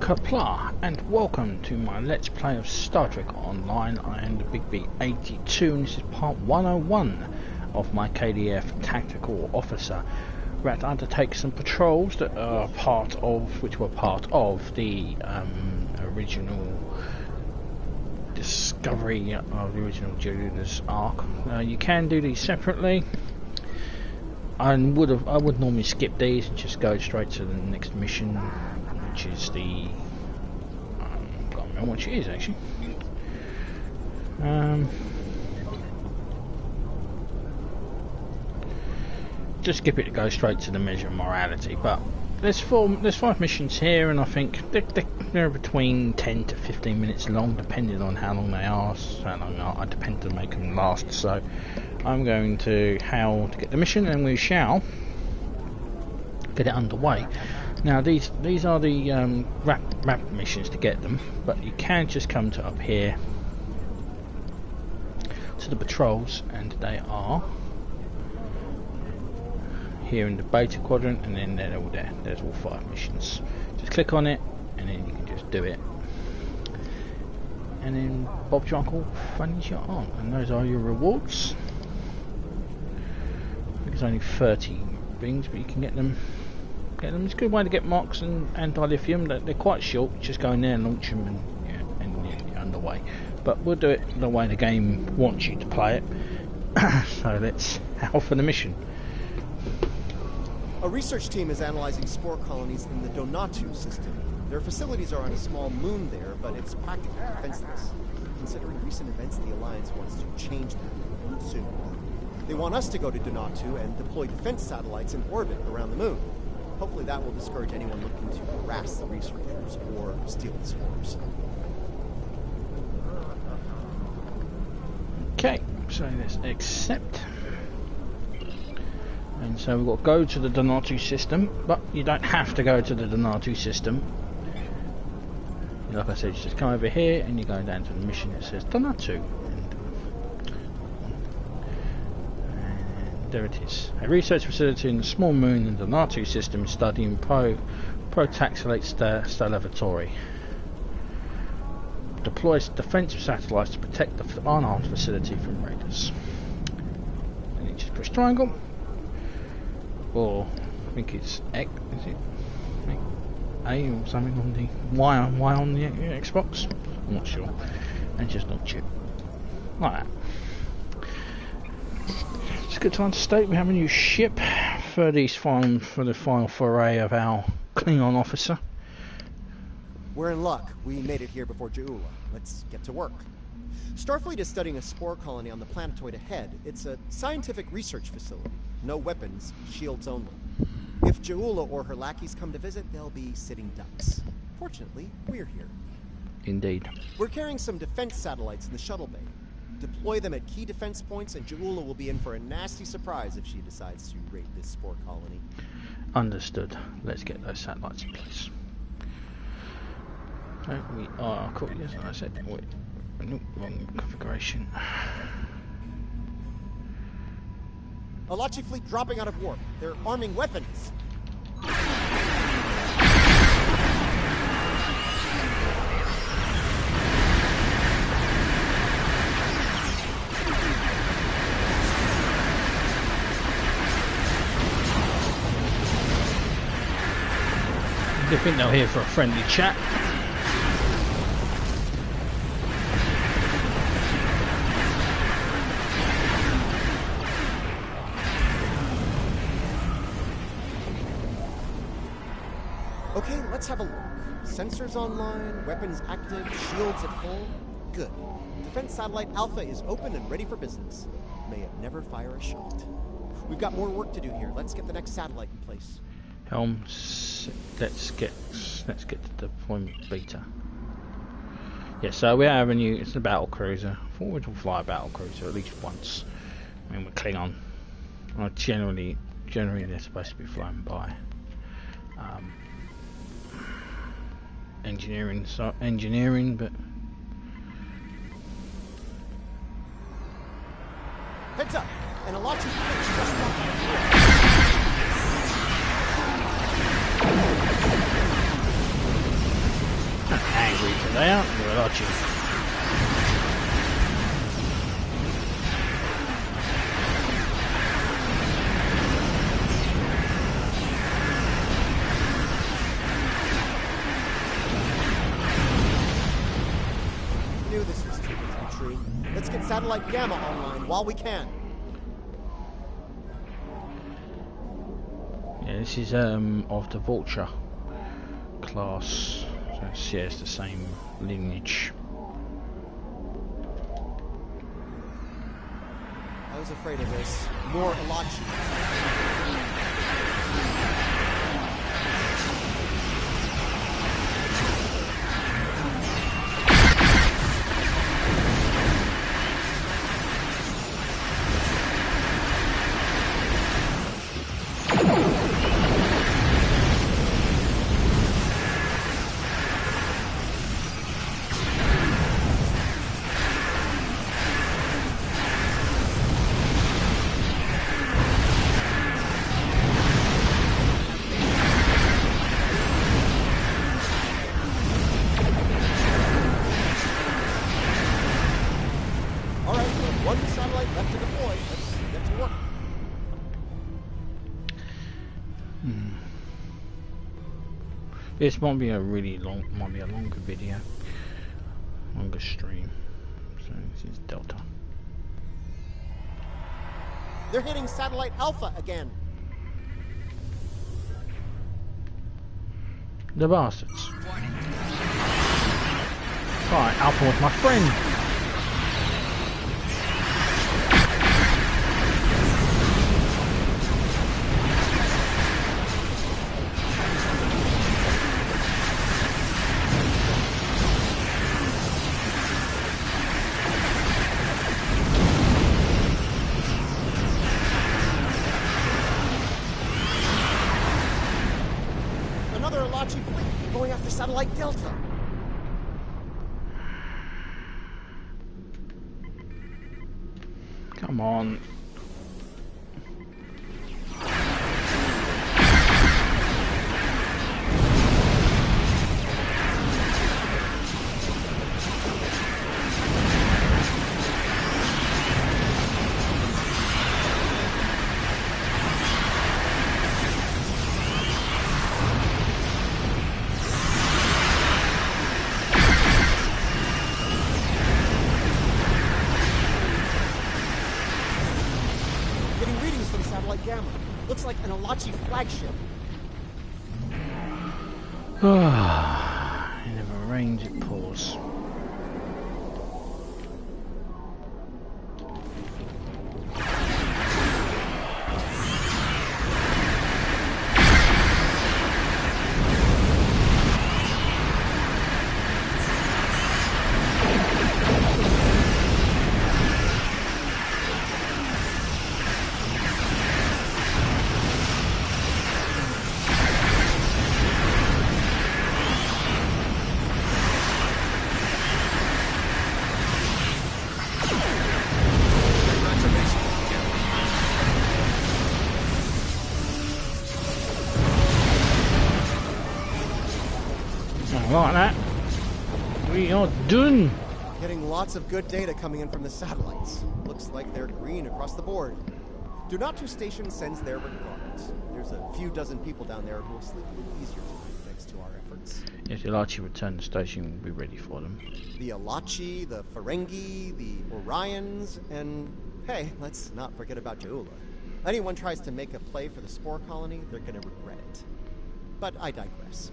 Kapla, and welcome to my Let's Play of Star Trek Online. I am the Big B82 and this is part 101 of my KDF Tactical Officer. We're at to undertake some patrols that are which were part of the original discovery of the original Julius arc. You can do these separately. I would normally skip these and just go straight to the next mission, which is the I can't remember what it is actually. Just skip it to go straight to the measure of morality. But there's 5 missions here, and I think they're between 10 to 15 minutes long, depending on how long they are. I depend to make them last. So I'm going to hail to get the mission, and we shall get it underway. Now these are the rapid missions to get them, but you can just come to up here to the patrols, and they are here in the beta quadrant, and then they're all there. There's all 5 missions. Just click on it, and then you can just do it. And then Bob's your uncle, funny's your aunt, and those are your rewards. I think it's only 30 things, but you can get them. It's a good way to get mocks and dilithium. They're quite short. Just go in there and launch them, and you're underway. But we'll do it the way the game wants you to play it. So let's hail for the mission. A research team is analyzing spore colonies in the Donatu system. Their facilities are on a small moon there, but it's practically defenseless. Considering recent events, the Alliance wants to change that soon. They want us to go to Donatu and deploy defense satellites in orbit around the moon. Hopefully that will discourage anyone looking to harass the researchers or steal the spores. Okay, so let's accept. And so we've got to go to the Donatu system, but you don't have to go to the Donatu system. Like I said, you just come over here and you go down to the mission that says Donatu. And there it is. A research facility in the small moon in the Donatu system studying protaxylate star lavatory. Deploys defensive satellites to protect the unarmed facility from raiders. And you just push triangle. Or I think it's X, is it? A or something on the Y on the Xbox. I'm not sure. And just launch it like that. It's a good time to state we have a new ship for the final foray of our Klingon officer. We're in luck. We made it here before Jaula. Let's get to work. Starfleet is studying a spore colony on the planetoid ahead. It's a scientific research facility. No weapons, shields only. If Jaula or her lackeys come to visit, they'll be sitting ducks. Fortunately, we're here. Indeed. We're carrying some defense satellites in the shuttle bay. Deploy them at key defense points, and Jaula will be in for a nasty surprise if she decides to raid this spore colony. Understood. Let's get those satellites in place. So we are cool. Yes, I said. Wait. Nope, wrong configuration. Alachi fleet dropping out of warp. They're arming weapons. I think they're here for a friendly chat. Okay, let's have a look. Sensors online, weapons active, shields at full. Good. Defense satellite Alpha is open and ready for business. May it never fire a shot. We've got more work to do here. Let's get the next satellite in place. Helm, let's get to deployment beta. Yeah, so we have it's a battle cruiser. I thought we'd fly a battle cruiser at least once. I mean, we're Klingon. Generally they're supposed to be flown by engineering, but heads up, and a lot of just reason. They aren't very dodgy. Knew this was too good to be true. Let's get satellite Gamma online while we can. Yeah, this is of the Vulture class, so it shares the same lineage. I was afraid of this. More Elachi. This might be a really long, might be a longer video, longer stream. So this is Delta. They're hitting satellite Alpha again. The bastards. Right, Alpha was my friend. Going after satellite Delta. Come on. Looks like an Elachi flagship. In a range it pours. Like that, we are done. Getting lots of good data coming in from the satellites. Looks like they're green across the board. Donatu Station sends their regards. There's a few dozen people down there who will sleep a little easier tonight thanks to our efforts. If the Elachi return, the station will be ready for them. The Elachi, the Ferengi, the Orions, and hey, let's not forget about Jaula. Anyone tries to make a play for the Spore Colony, they're gonna regret it. But I digress.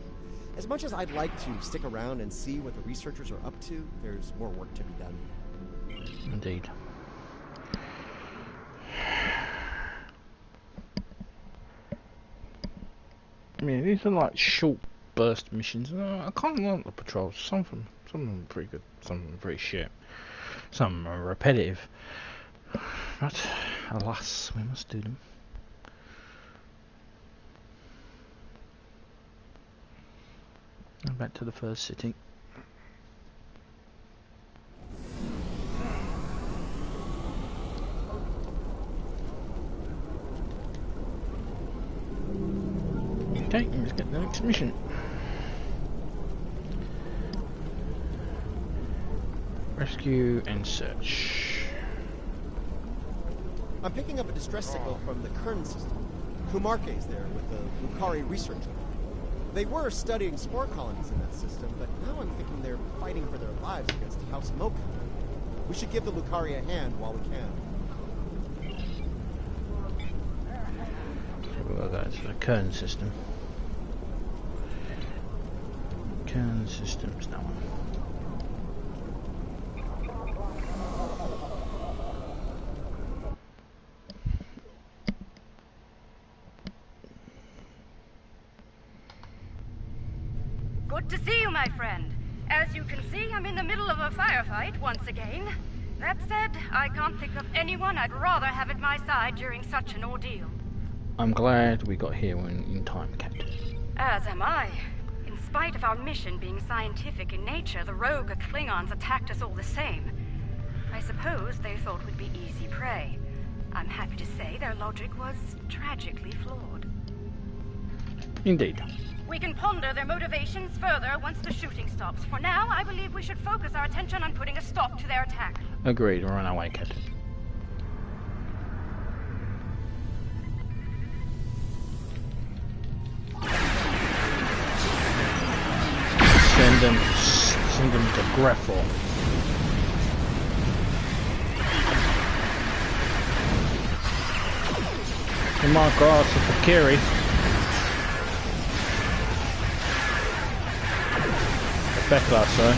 As much as I'd like to stick around and see what the researchers are up to, there's more work to be done. Indeed. I mean, these are like short burst missions. I kind of like the patrols. Some of them are pretty good. Some of them are pretty shit. Some are repetitive. But alas, we must do them. Back to the first city. Okay, let's get the next mission. Rescue and search. I'm picking up a distress signal from the Kern system. Kumarke's there with the Lucari research group. They were studying spore colonies in that system, but now I'm thinking they're fighting for their lives against House Mocha. We should give the Lucari a hand while we can. We'll go to the Kern system. Kern system's that one. Good to see you, my friend. As you can see, I'm in the middle of a firefight once again. That said, I can't think of anyone I'd rather have at my side during such an ordeal. I'm glad we got here in time, Captain. As am I. In spite of our mission being scientific in nature, the rogue Klingons attacked us all the same. I suppose they thought we'd be easy prey. I'm happy to say their logic was tragically flawed. Indeed. We can ponder their motivations further once the shooting stops. For now, I believe we should focus our attention on putting a stop to their attack. Agreed, we're on our way, Captain. Send them to Greffel. Come on, across the Fakiri. Bekla, sorry.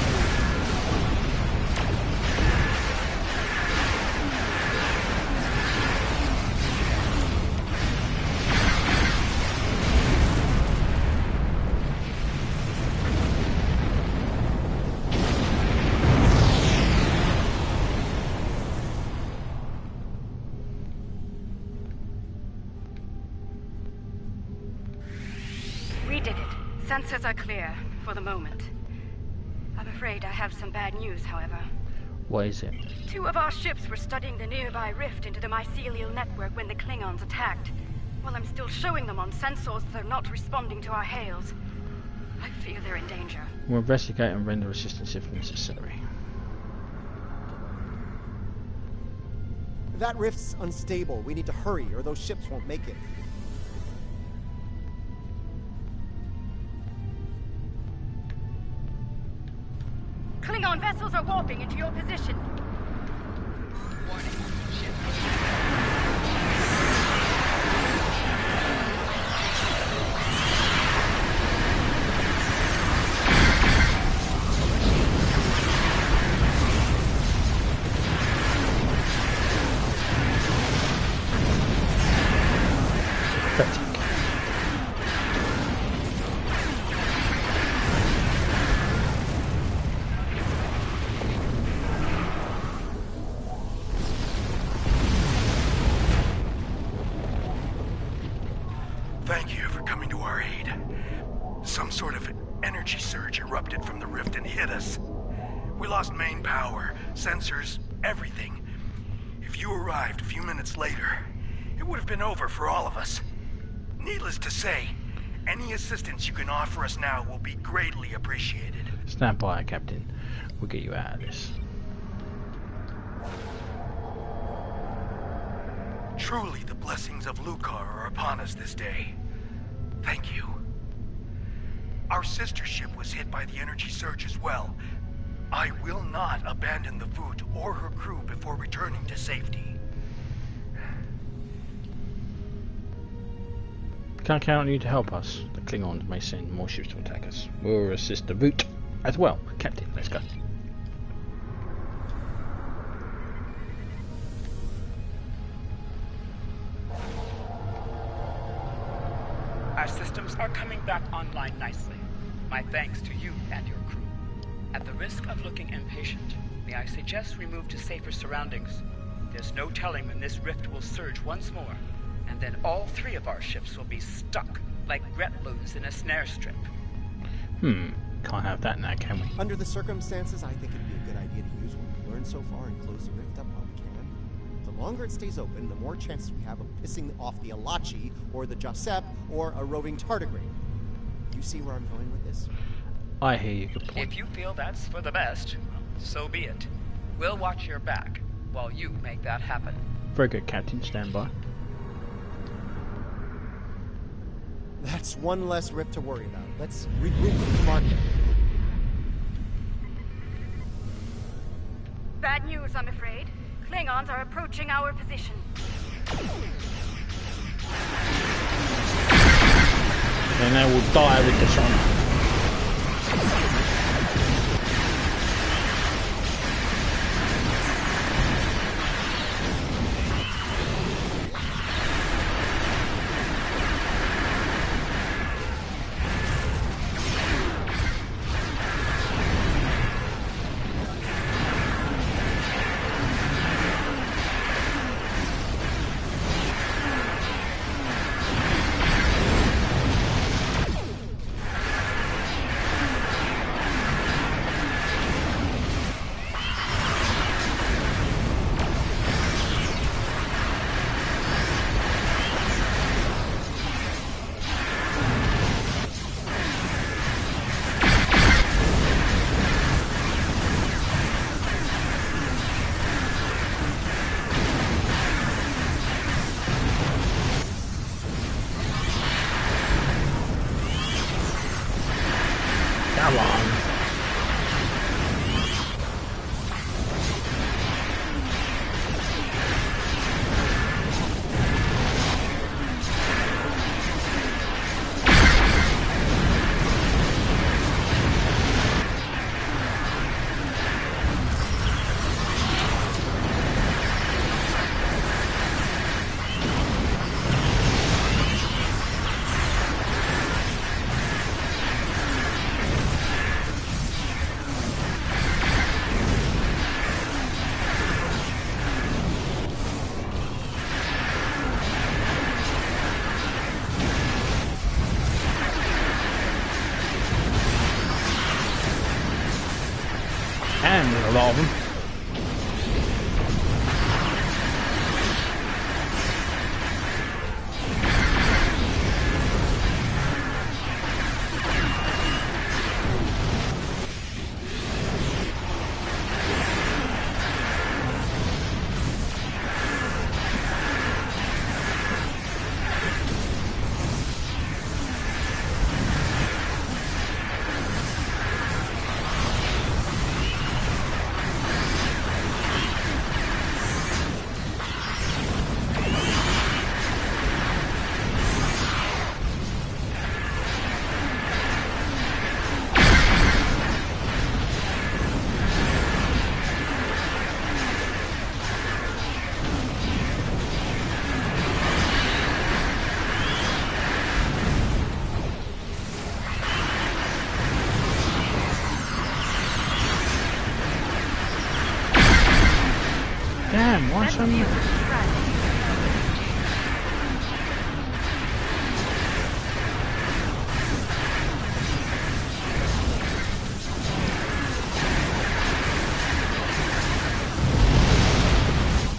We did it. Sensors are clear, for the moment. I'm afraid I have some bad news, however. What is it? 2 of our ships were studying the nearby rift into the Mycelial network when the Klingons attacked. While I'm still showing them on sensors, they're not responding to our hails. I fear they're in danger. We'll investigate and render assistance if necessary. That rift's unstable. We need to hurry, or those ships won't make it. Klingon vessels are warping into your position. Warning. Ship. Thank you for coming to our aid. Some sort of energy surge erupted from the rift and hit us. We lost main power, sensors, everything. If you arrived a few minutes later, it would have been over for all of us. Needless to say, any assistance you can offer us now will be greatly appreciated. Stand by, Captain. We'll get you out of this. Truly, the blessings of Lucar are upon us this day. Thank you. Our sister ship was hit by the energy surge as well. I will not abandon the Voot or her crew before returning to safety. Can't count on you to help us. The Klingons may send more ships to attack us. We'll assist the Voot as well. Captain, let's go. Our systems are coming back online nicely. My thanks to you and your crew. At the risk of looking impatient, may I suggest we move to safer surroundings? There's no telling when this rift will surge once more, and then all 3 of our ships will be stuck like Gretloos in a snare strip. Can't have that now, can we? Under the circumstances, I think it'd be a good idea to use what we've learned so far and close the rift up while we can. The longer it stays open, the more chances we have of pissing off the Alachi, or the Josep, or a roving tardigrade. You see where I'm going with this? I hear you, good point. If you feel that's for the best, so be it. We'll watch your back while you make that happen. Very good, Captain. Stand by. That's one less rift to worry about. Let's regroup with the market. Bad news, I'm afraid. Klingons are approaching our position. Then they will die with dishonor. Come on. And there's a lot of them. Damn, why so many?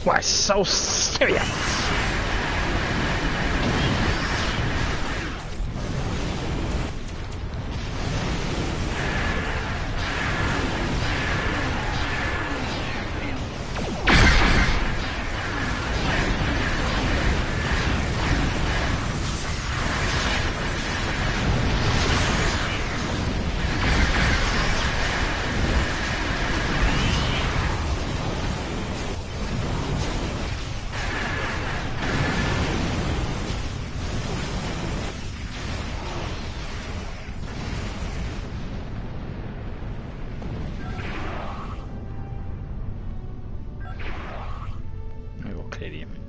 Why so serious?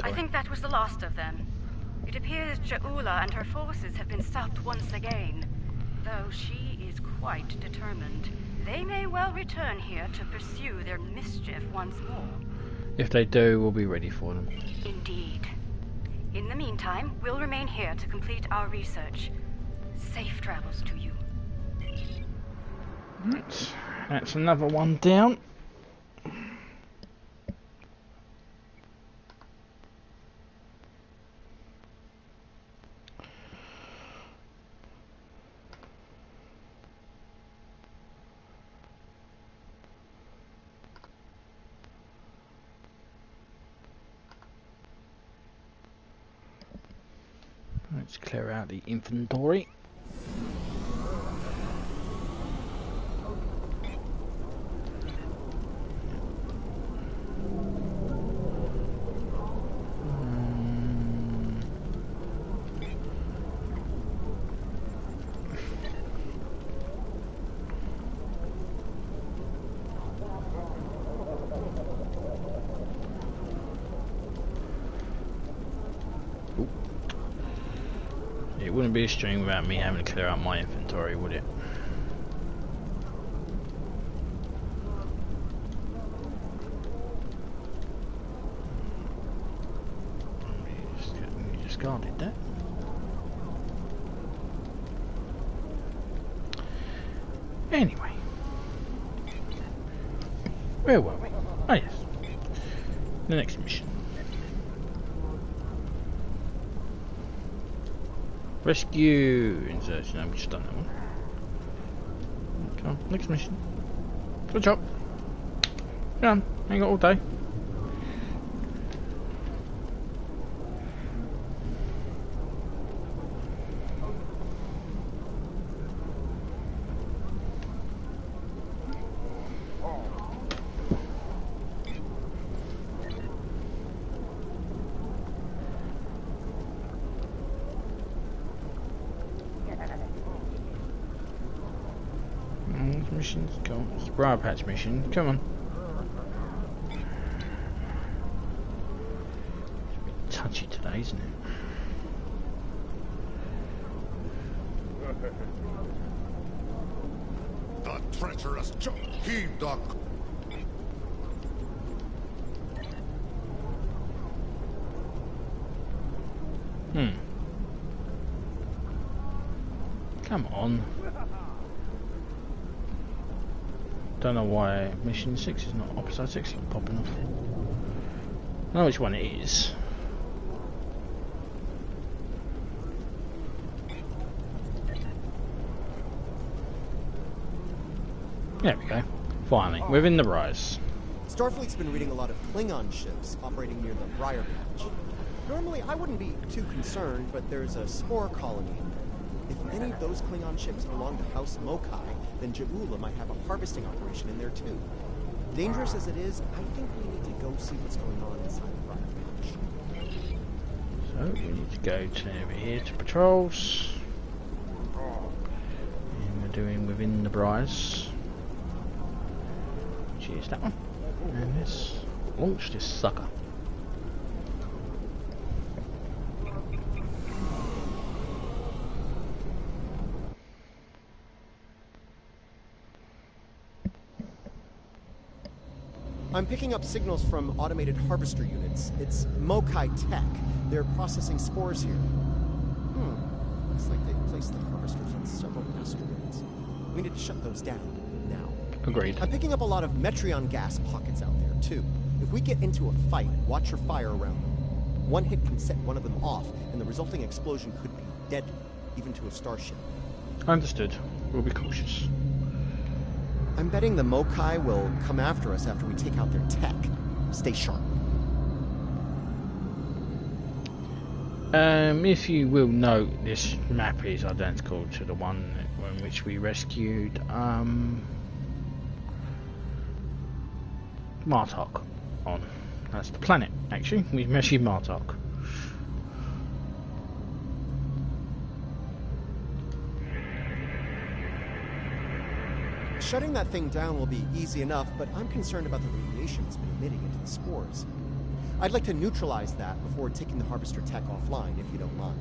I think that was the last of them. It appears Ja'ula and her forces have been stopped once again. Though she is quite determined. They may well return here to pursue their mischief once more. If they do, we'll be ready for them. Indeed. In the meantime, we'll remain here to complete our research. Safe travels to you. That's another one down. Let's clear out the inventory. It wouldn't be a stream without me having to clear out my inventory, would it? You just guarded that. Anyway, where were we? Oh yes, the next mission. Rescue insertion. I've just done that one. Come on, next mission. Good job. Come on, ain't got all day. Missions, come on. It's a briar patch mission. Come on. It's a bit touchy today, isn't it? The treacherous heave duck. Come on. Don't know why mission 6 is not, episode 6 is not popping off. I know which one it is. There we go. Finally, within the rise. Starfleet's been reading a lot of Klingon ships operating near the Briar Patch. Normally, I wouldn't be too concerned, but there's a spore colony in there. If any of those Klingon ships belong to House Mokai, then Ja'ula might have a harvesting operation in there too. Dangerous as it is, I think we need to go see what's going on inside the Briar Patch. So we need to go to over here to patrols. And we're doing within the briars. Which is that one. And let's launch this sucker. I'm picking up signals from automated harvester units. It's Mokai Tech. They're processing spores here. Looks like they've placed the harvesters on several asteroids. We need to shut those down now. Agreed. I'm picking up a lot of Metreon gas pockets out there, too. If we get into a fight, watch your fire around them. One hit can set one of them off, and the resulting explosion could be deadly, even to a starship. Understood. We'll be cautious. I'm betting the Mokai will come after us after we take out their tech. Stay sharp. If you will note, this map is identical to the one in which we rescued Martok on. That's the planet, actually. We rescued Martok. Shutting that thing down will be easy enough, but I'm concerned about the radiation it's been emitting into the spores. I'd like to neutralize that before taking the harvester tech offline, if you don't mind.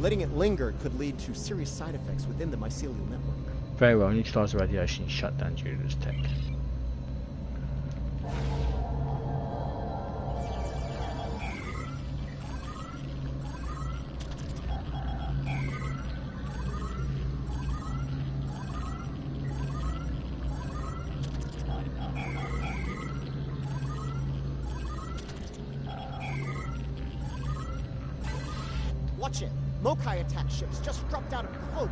Letting it linger could lead to serious side effects within the mycelial network. Very well, neutralize the radiation, shut down Jula's tech. Watch it! Mokai attack ships just dropped out of the cloak!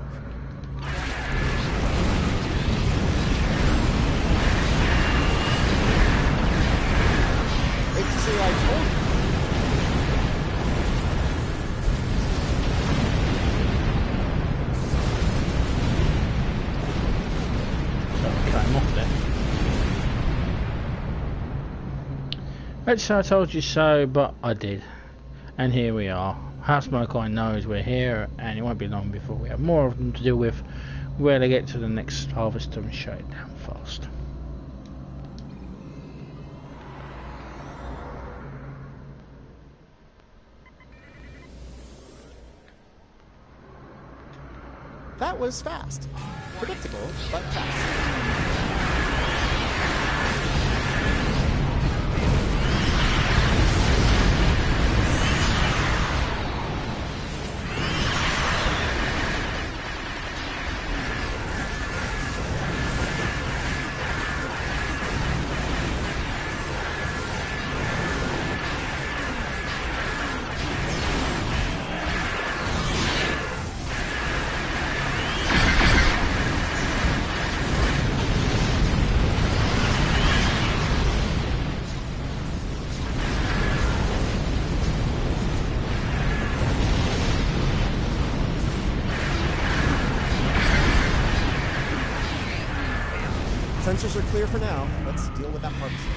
Hate to say I told you. Let's say I told you so, but I did. And here we are. House Mokai knows we're here, and it won't be long before we have more of them to deal with. Where they get to the next harvester and shut it down fast. That was fast. Predictable, but fast. Sensors are clear for now. Let's deal with that harvester.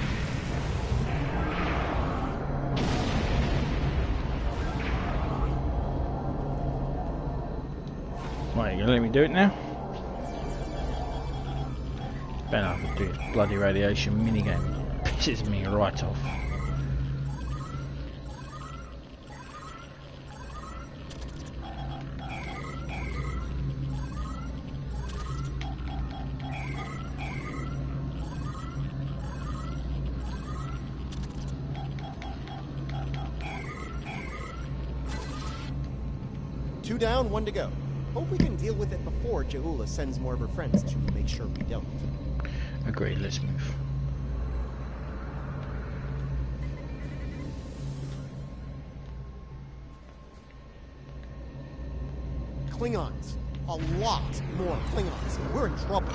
Right, you gonna let me do it now? Better not do this bloody radiation minigame. Pisses me right off. Two down, one to go. Hope we can deal with it before Jehoula sends more of her friends to make sure we don't. Agreed, let's move. Klingons. A lot more Klingons. We're in trouble.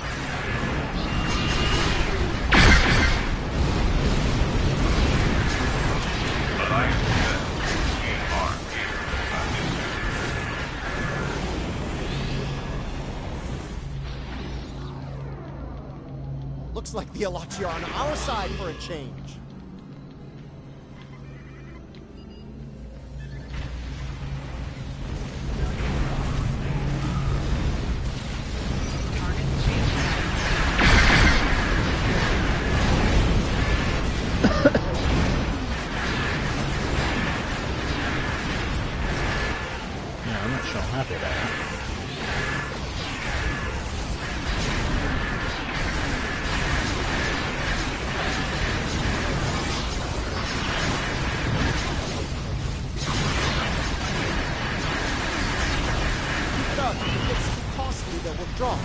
Looks like the Alachi are on our side for a change. Yeah, I'm not sure I'm happy about that. If it's too costly, they'll withdraw.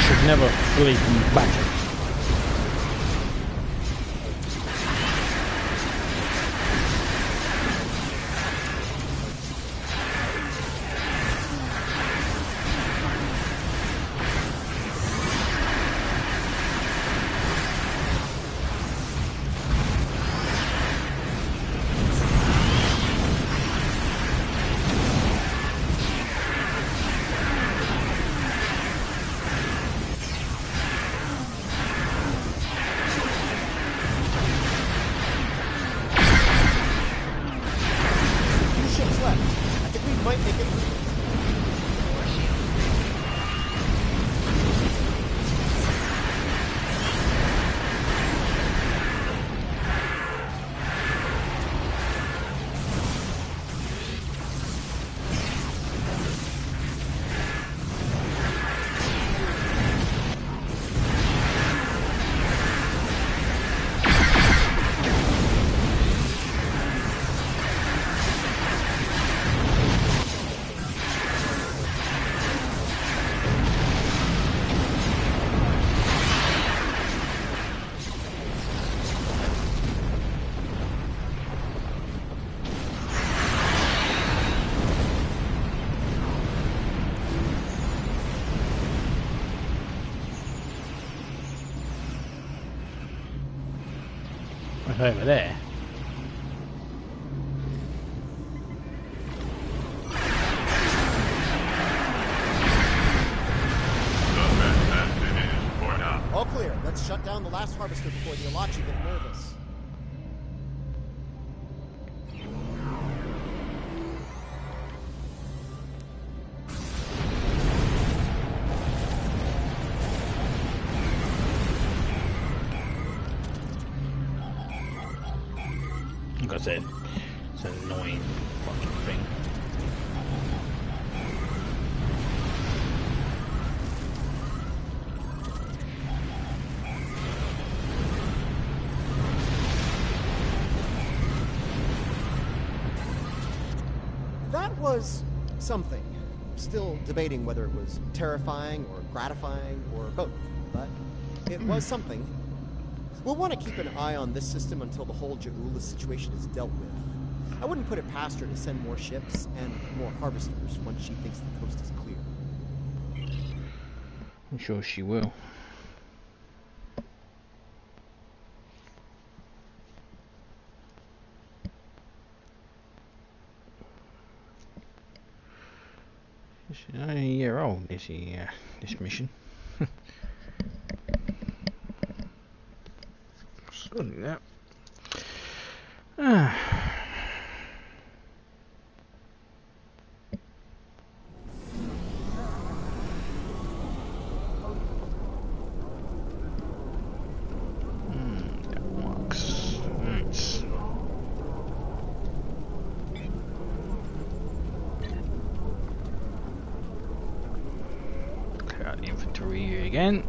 Should never fully come back. It's over there. All clear. Let's shut down the last harvester before the Alachi get nervous. Like I said, it's an annoying fucking thing. That was something. Still debating whether it was terrifying or gratifying or both, but it was something. We'll want to keep an eye on this system until the whole Ja'ula situation is dealt with. I wouldn't put it past her to send more ships and more harvesters once she thinks the coast is clear. I'm sure she will. She's only a year old, this mission. Something like that. That works. Nice. Clear out the inventory here again.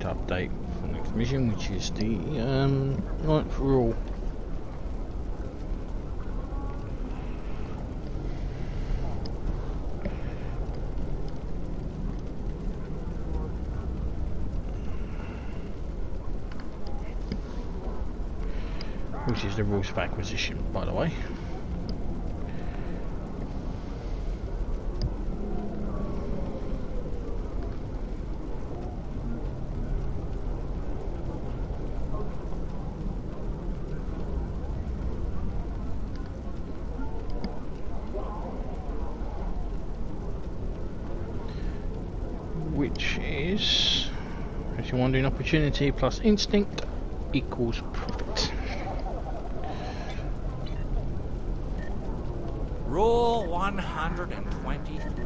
Update for the next mission, which is the 9th rule. Which is the rules of acquisition, by the way. Which is, if you want to do an opportunity plus instinct equals profit. Rule 123.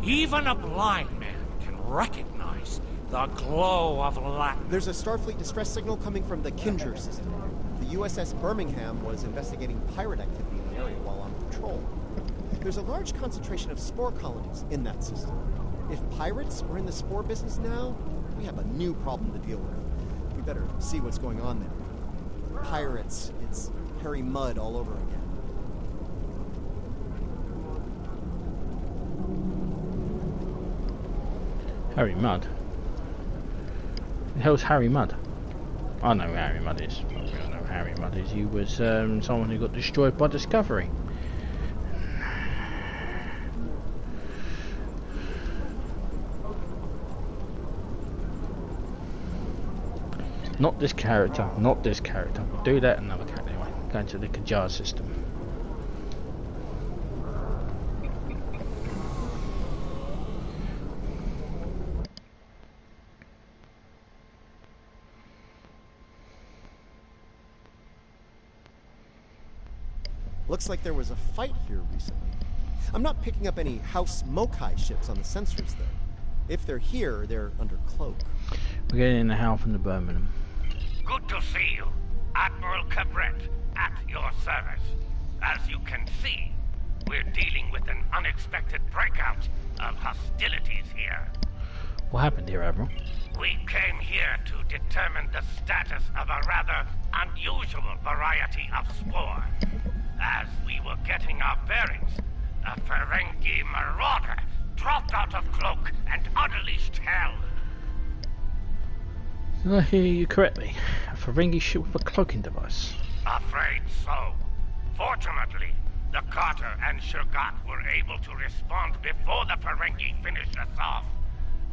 Even a blind man can recognize the glow of light. There's a Starfleet distress signal coming from the Kinger system. The USS Birmingham was investigating pirate activity in the area while on patrol. There's a large concentration of spore colonies in that system. If pirates are in the spore business now, we have a new problem to deal with. We better see what's going on there. Pirates, it's hairy mud all over again. Harry Mudd? The hell's Harry Mudd? I know who Harry Mudd is. I don't know who Harry Mudd is. He was someone who got destroyed by Discovery. Not this character, not this character. We'll do that another character anyway. Going to the Kajar system. Looks like there was a fight here recently. I'm not picking up any House Mokai ships on the sensors though. If they're here, they're under cloak. We're getting in the Hal from the Birmingham. Good to see you. Admiral Cabret, at your service. As you can see, we're dealing with an unexpected breakout of hostilities here. What happened here, Admiral? We came here to determine the status of a rather unusual variety of spore. As we were getting our bearings, a Ferengi marauder dropped out of cloak and unleashed hell. Did I hear you correctly? A Ferengi ship with a cloaking device. Afraid so. Fortunately, the Carter and Shurgat were able to respond before the Ferengi finished us off.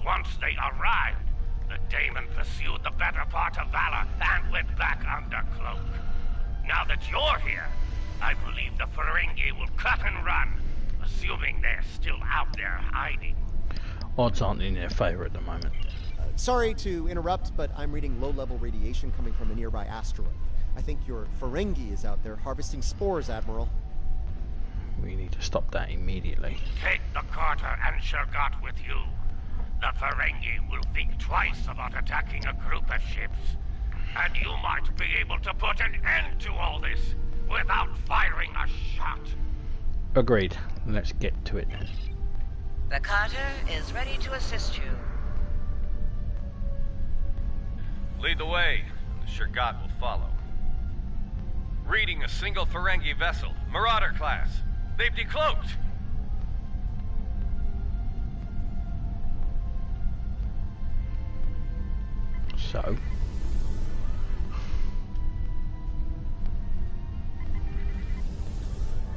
Once they arrived, the Daemon pursued the better part of Valor and went back under cloak. Now that you're here, I believe the Ferengi will cut and run, assuming they're still out there hiding. Odds aren't in their favour at the moment. Sorry to interrupt, but I'm reading low-level radiation coming from a nearby asteroid. I think your Ferengi is out there harvesting spores, Admiral. We need to stop that immediately. Take the Carter and Shurgat with you. The Ferengi will think twice about attacking a group of ships. And you might be able to put an end to all this without firing a shot. Agreed. Let's get to it then. The Carter is ready to assist you. Lead the way. The Shurgat will follow. Reading a single Ferengi vessel. Marauder class. They've decloaked. So...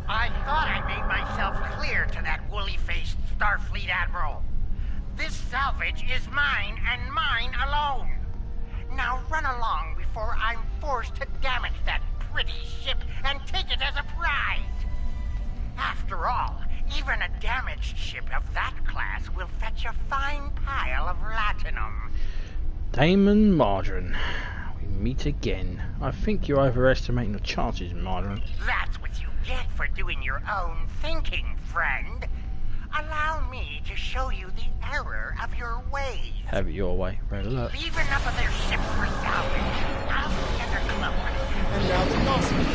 I thought I made myself clear to that woolly-faced Starfleet Admiral. This salvage is mine and mine alone. Now run along before I'm forced to damage that pretty ship and take it as a prize. After all, even a damaged ship of that class will fetch a fine pile of latinum. Damon Margarine. We meet again. I think you're overestimating the chances, Margarine. That's what you get for doing your own thinking, friend. Allow me to show you the error of your ways. Have it your way. Red alert. Leave enough of their ship for salvage. I'll get her cloak. And now the gospel.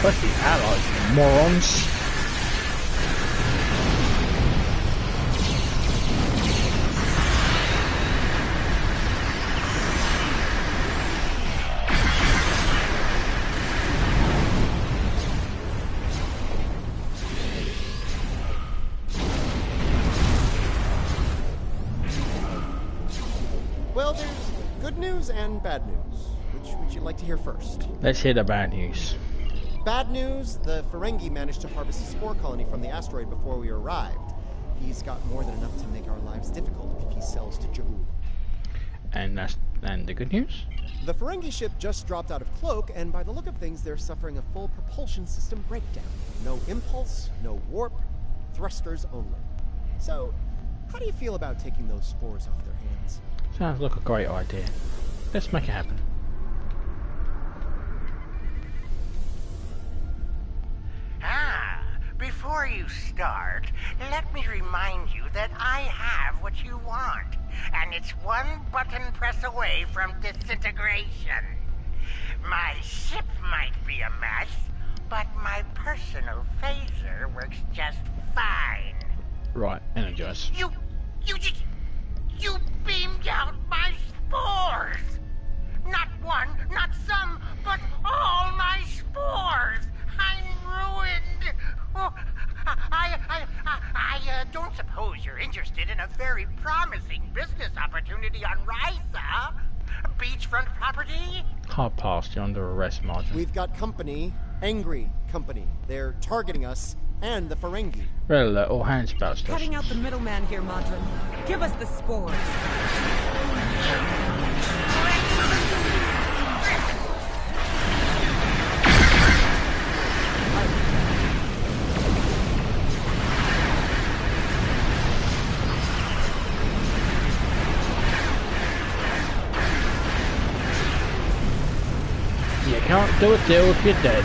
Fuck the allies, morons. Well, there's good news and bad news. Which would you like to hear first? Let's hear the bad news. Bad news, the Ferengi managed to harvest a spore colony from the asteroid before we arrived. He's got more than enough to make our lives difficult if he sells to Ja'ul. And the good news? The Ferengi ship just dropped out of cloak, and by the look of things, they're suffering a full propulsion system breakdown. No impulse, no warp, thrusters only. So, how do you feel about taking those spores off their hands? Sounds like a great idea. Let's make it happen. Before you start, let me remind you that I have what you want, and it's one button press away from disintegration. My ship might be a mess, but my personal phaser works just fine. Right, energize. You beamed out my spores! Not one, not some, but all my spores! I'm ruined! Oh, I don't suppose you're interested in a very promising business opportunity on Risa? Beachfront property? Hard pass, you're under arrest, Margarine. We've got company, angry company. They're targeting us and the Ferengi. Red alert, all hands about stuff. Cutting out the middleman here, Margarine. Give us the spores. You can't do a deal if you're dead.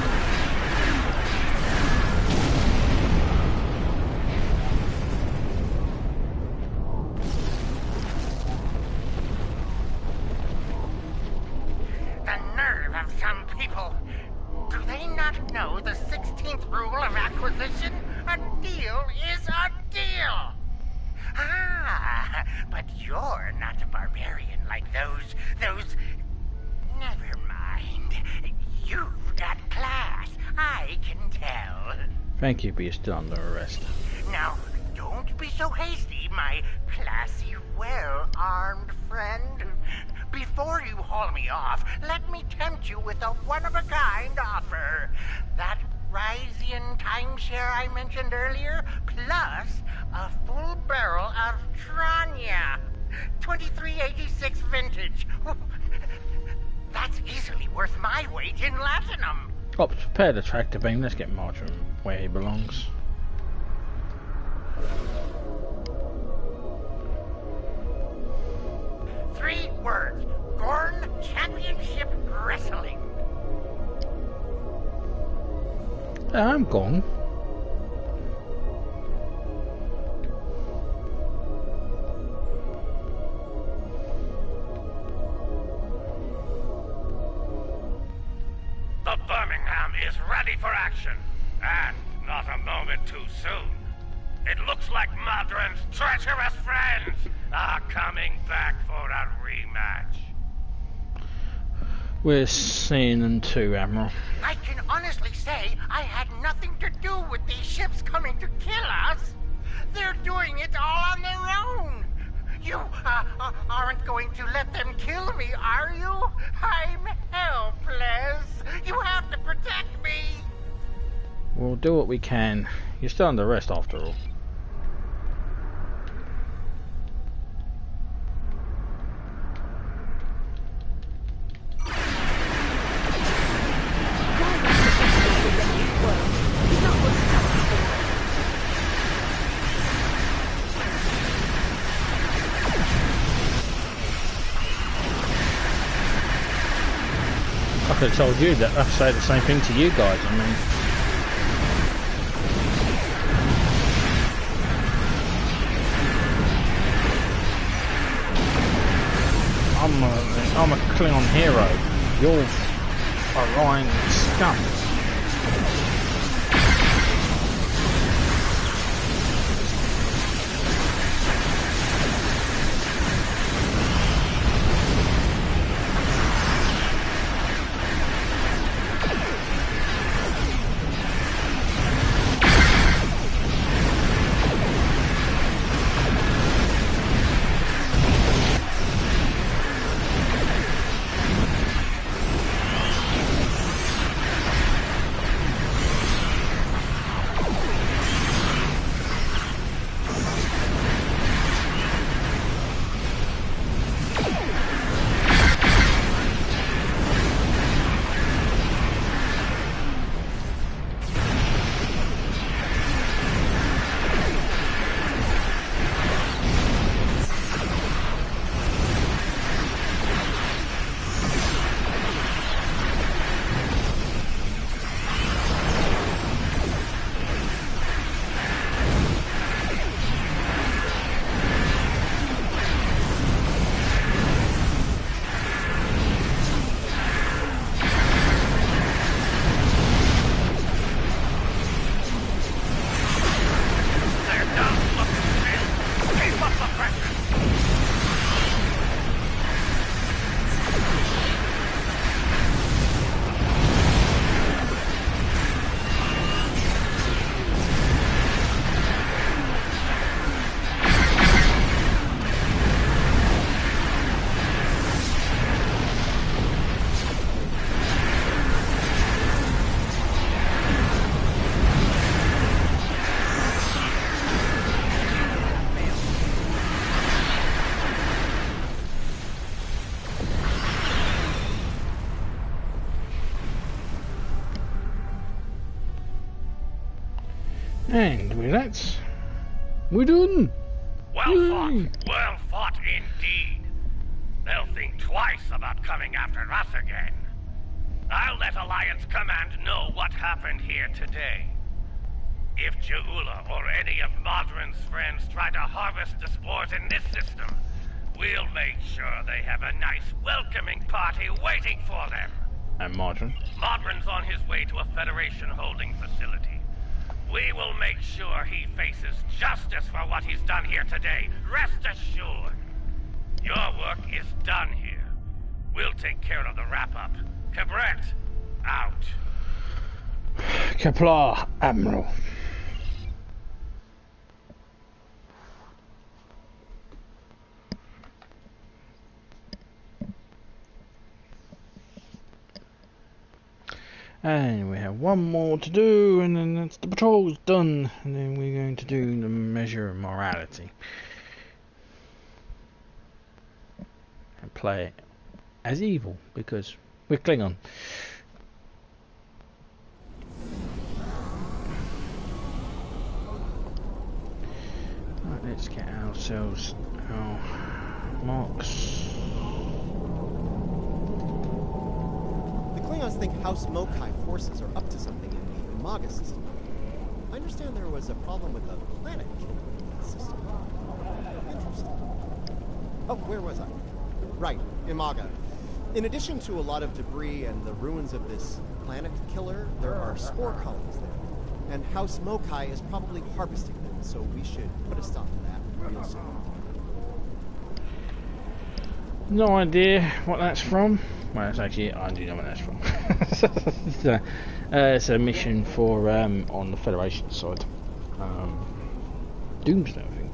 Thank you, but you're still under arrest. Now, don't be so hasty, my classy, well-armed friend. Before you haul me off, let me tempt you with a one-of-a-kind offer. That Ryzian timeshare I mentioned earlier, plus a full barrel of Tranya. 2386 vintage. That's easily worth my weight in latinum. Ops, prepare the tractor beam. Let's get Marjorie where he belongs. Three words. Gorn Championship Wrestling. I'm gone. The Birmingham is ready for action, and not a moment too soon. It looks like Modron's treacherous friends are coming back for a rematch. We're seeing them too, Admiral. I can honestly say I had nothing to do with these ships coming to kill us. They're doing it all on their own. You aren't going to let them kill me, are you? I'm helpless. You have to protect me. We'll do what we can. You're still under arrest after all. I could have told you that. I'd say the same thing to you guys. I mean, I'm a Klingon hero. You're a Ryan scum. And with that, we're done. Well fought indeed. They'll think twice about coming after us again. I'll let Alliance Command know what happened here today. If Jaula or any of Modron's friends try to harvest the spores in this system, we'll make sure they have a nice welcoming party waiting for them. And Modron? Modron's on his way to a Federation holding facility. We will make sure he faces justice for what he's done here today. Rest assured. Your work is done here. We'll take care of the wrap-up. Cabret, out. Kepler, Admiral. And we have one more to do, and then that's the patrol's done, and then we're going to do the measure of morality. And play it as evil, because we're Klingon. Right, let's get ourselves our marks. The Klingons think House Mokai forces are up to something in the Umaga system. I understand there was a problem with the planet system. Interesting. Oh, where was I? Right, Umaga. In addition to a lot of debris and the ruins of this planet killer, there are spore colonies there. And House Mokai is probably harvesting them, so we should put a stop to that real soon. No idea what that's from. Well, it's actually, I do know what that's from. It's a mission for, on the Federation side. Doomsday, I think.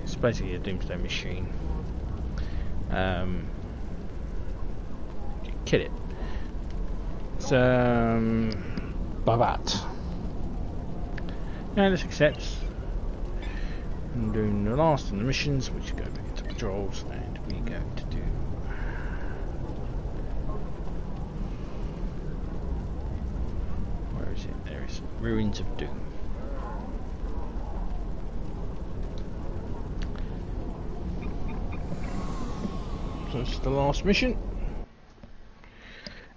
It's basically a Doomsday machine. Kill it. It's, Babat. And this accepts. I'm doing the last of the missions, which go back to patrols, and we go to do. Where is it? There is Ruins of Doom. So it's the last mission,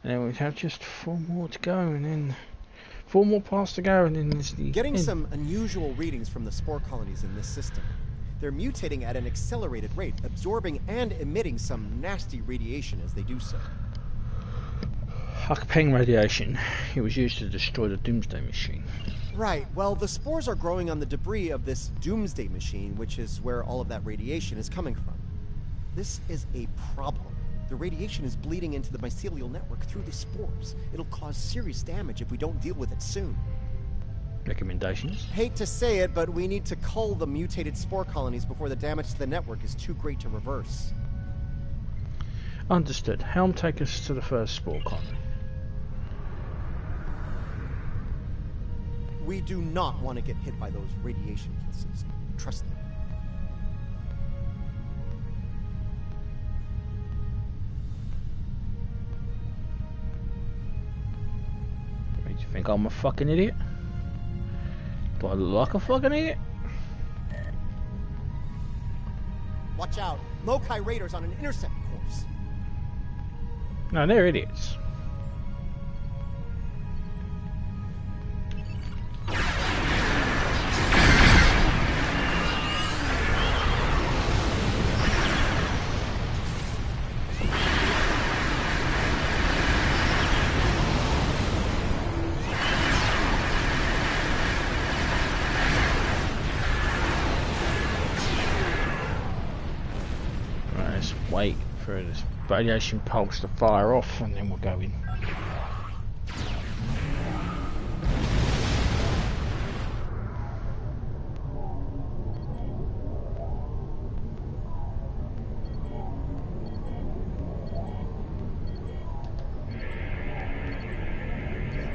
and then we have just 4 more to go, and then 4 more paths to go, and then there's the Getting end. some unusual readings from the spore colonies in this system. They're mutating at an accelerated rate, absorbing and emitting some nasty radiation as they do so. Huckpeng radiation. It was used to destroy the Doomsday machine. Right, well, the spores are growing on the debris of this Doomsday machine, which is where all of that radiation is coming from. This is a problem. The radiation is bleeding into the mycelial network through the spores. It'll cause serious damage if we don't deal with it soon. Recommendations? Hate to say it, but we need to cull the mutated spore colonies before the damage to the network is too great to reverse. Understood. Helm, take us to the first spore colony. We do not want to get hit by those radiation pulses. Trust me. Do you think I'm a fucking idiot? Do I look like a fucking idiot? Watch out. Mokai raiders on an intercept course. No, they're idiots. Wait for this radiation pulse to fire off, and then we'll go in.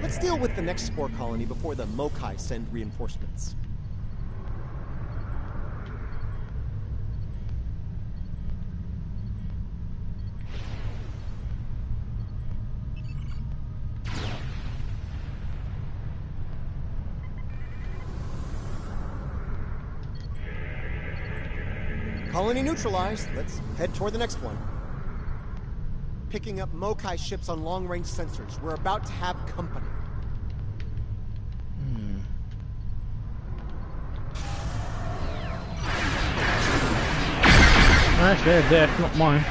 Let's deal with the next spore colony before the Mokai send reinforcements. Colony neutralized. Let's head toward the next one. Picking up Mokai ships on long-range sensors. We're about to have company. That's their death, not mine.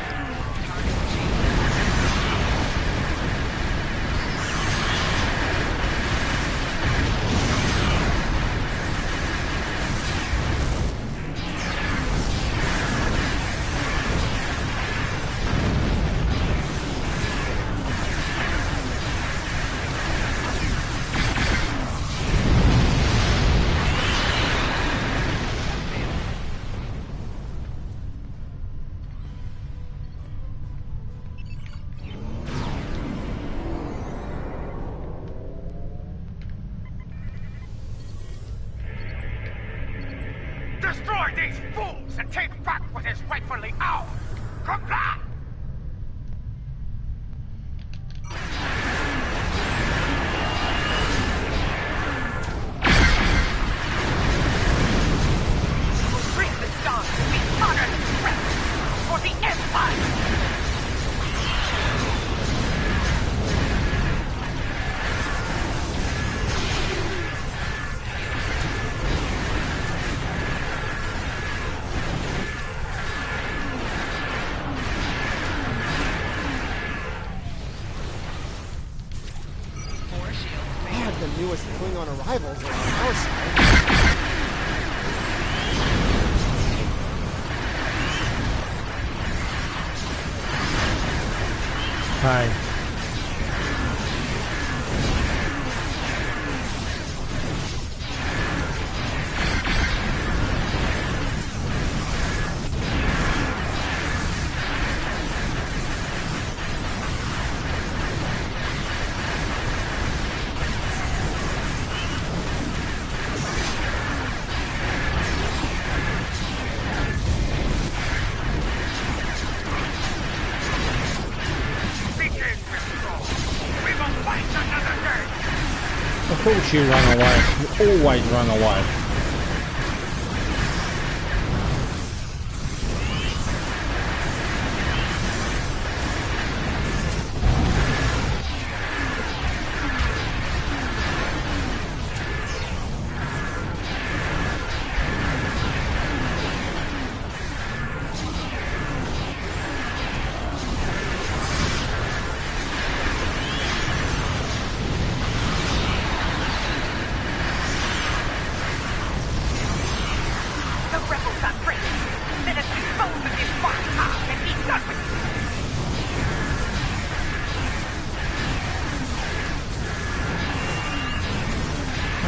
Destroy these fools and take back what is rightfully ours! Comply! Bring the stars to be honored and strength for the Empire! The newest Klingon arrivals are on our side. Hi. Of course you run away. You always run away.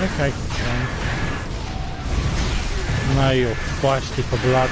Okay, now you're thirsty for blood.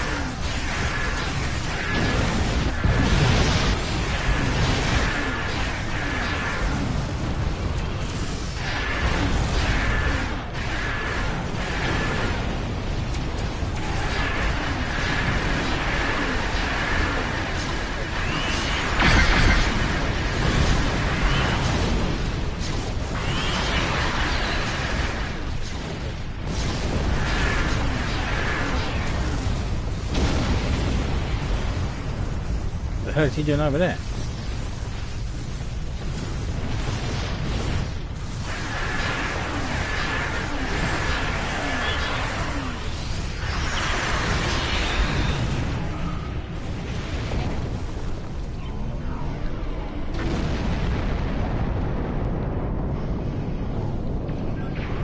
What the hell is he doing over there?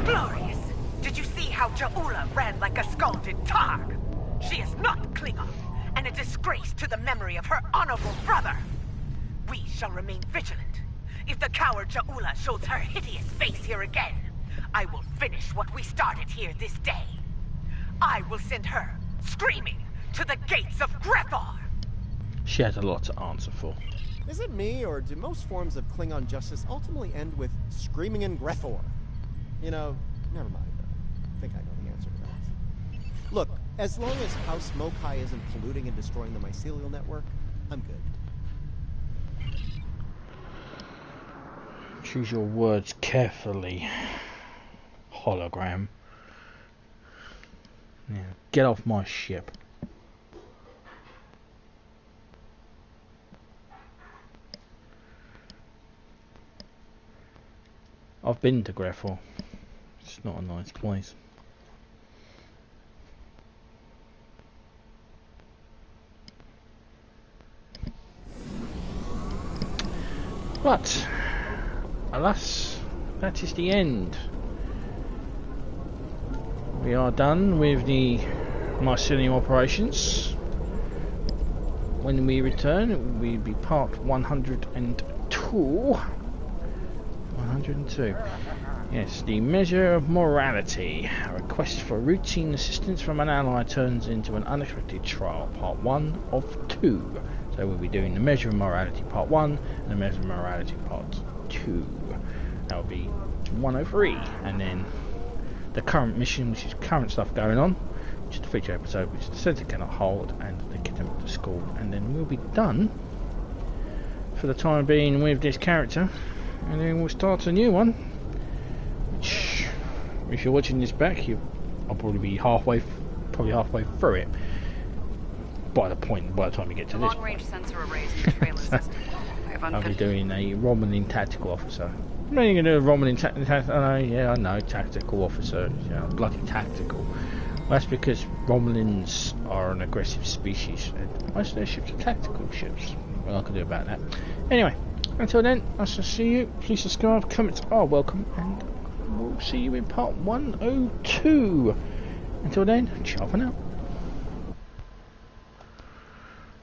Glorious! Did you see how Ja'ula ran like a scalded targ? She is not Klingon, and a disgrace to the memory of her honorable brother. We shall remain vigilant. If the coward Ja'ula shows her hideous face here again, I will finish what we started here this day. I will send her, screaming, to the gates of Grethor. She has a lot to answer for. Is it me, or do most forms of Klingon justice ultimately end with screaming in Grethor? You know, never mind. I think I know the answer to that. Look, as long as House Mokai isn't polluting and destroying the Mycelial network, I'm good. Choose your words carefully, hologram. Yeah, get off my ship. I've been to Grethor. It's not a nice place. But, alas, that is the end. We are done with the Mycelial operations. When we return, it will be part 102. 102. Yes, the measure of morality. A request for routine assistance from an ally turns into an unexpected trial. Part 1 of 2. So we'll be doing the measure of morality part 1 and the measure of morality part 2. That will be 103. And then the current mission, which is current stuff going on, which is the feature episode, which the Center Cannot Hold, and the Get Them to School, and then we'll be done for the time being with this character, and then we'll start a new one, which, if you're watching this back, I'll probably be halfway through it by the time you get to this point. Long-range sensor arrays in the trailer system. I'll be doing a Romulan tactical officer. I'm only going to do a Romulan I know, tactical officer. Yeah, bloody tactical. That's because Romulans are an aggressive species, and most of their ships are tactical ships. Well, I can do about that. Anyway, until then, I shall see you. Please subscribe, comments are welcome, and we'll see you in part 102. Until then, ciao for now.